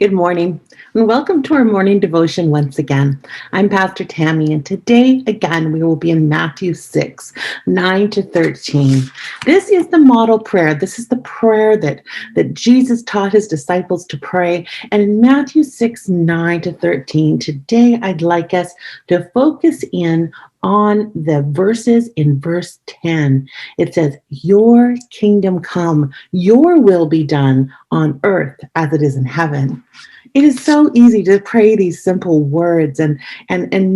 Good morning, and welcome to our morning devotion once again. I'm Pastor Tammy, and today, again, we will be in Matthew 6, 9 to 13. This is the model prayer. This is the prayer that Jesus taught his disciples to pray. And in Matthew 6, 9 to 13, today I'd like us to focus in on the verses in verse 10. It says, "Your kingdom come, your will be done on earth as it is in heaven." It is so easy to pray these simple words and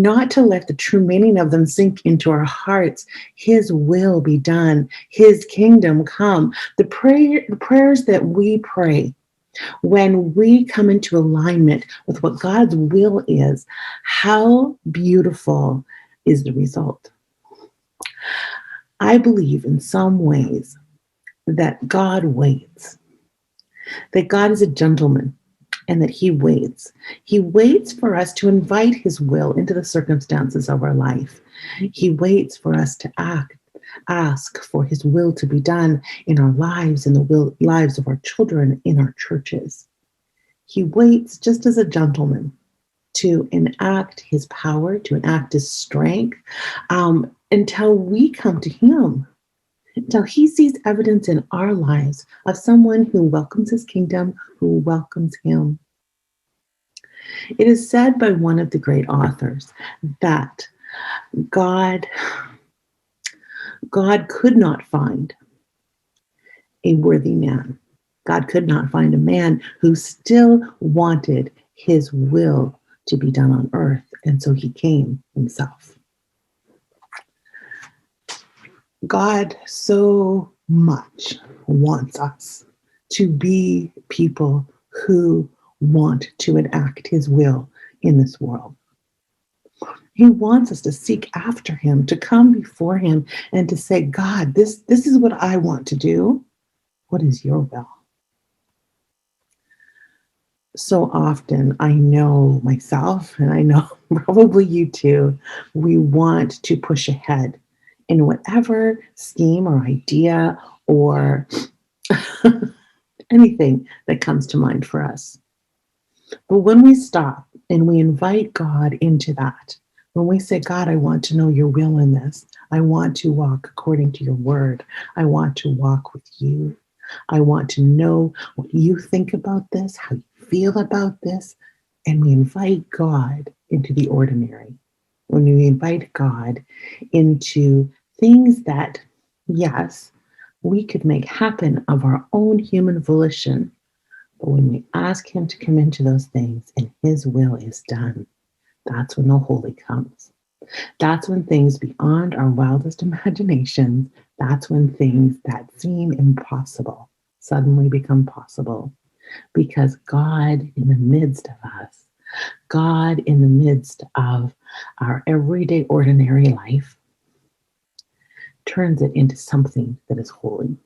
not to let the true meaning of them sink into our hearts. His will be done, his kingdom come. The prayers that we pray when we come into alignment with what God's will is, how beautiful is the result. I believe in some ways that God waits, that God is a gentleman and that he waits. He waits for us to invite his will into the circumstances of our life. He waits for us to ask for his will to be done in our lives, in the lives of our children, in our churches. He waits just as a gentleman to enact his power, to enact his strength, until we come to him, until he sees evidence in our lives of someone who welcomes his kingdom, who welcomes him. It is said by one of the great authors that God could not find a worthy man. God could not find a man who still wanted his will to be done on earth, and so he came himself. God so much wants us to be people who want to enact his will in this world. He wants us to seek after him, to come before him and to say, God, this is what I want to do. What is your will? So often, I know myself, and I know probably you too, we want to push ahead in whatever scheme or idea or anything that comes to mind for us. But when we stop and we invite God into that, when we say, God, I want to know your will in this. I want to walk according to your word. I want to walk with you. I want to know what you think about this, how you feel about this. And we invite God into the ordinary. When we invite God into things that, yes, we could make happen of our own human volition. But when we ask him to come into those things and his will is done, that's when the holy comes. That's when things beyond our wildest imagination, that's when things that seem impossible suddenly become possible. Because God in the midst of us, God in the midst of our everyday ordinary life, turns it into something that is holy.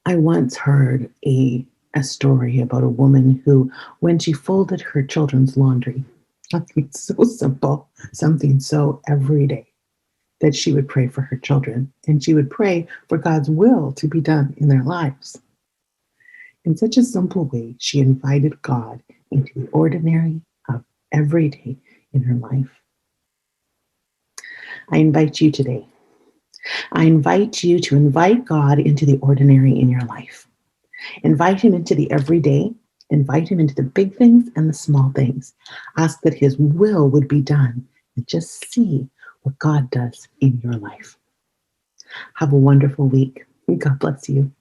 I once heard a story about a woman who, when she folded her children's laundry, something so simple, something so everyday, that she would pray for her children and she would pray for God's will to be done in their lives. In such a simple way, she invited God into the ordinary of every day in her life. I invite you today. I invite you to invite God into the ordinary in your life. Invite him into the everyday. Invite him into the big things and the small things. Ask that his will would be done and just see what God does in your life. Have a wonderful week. God bless you.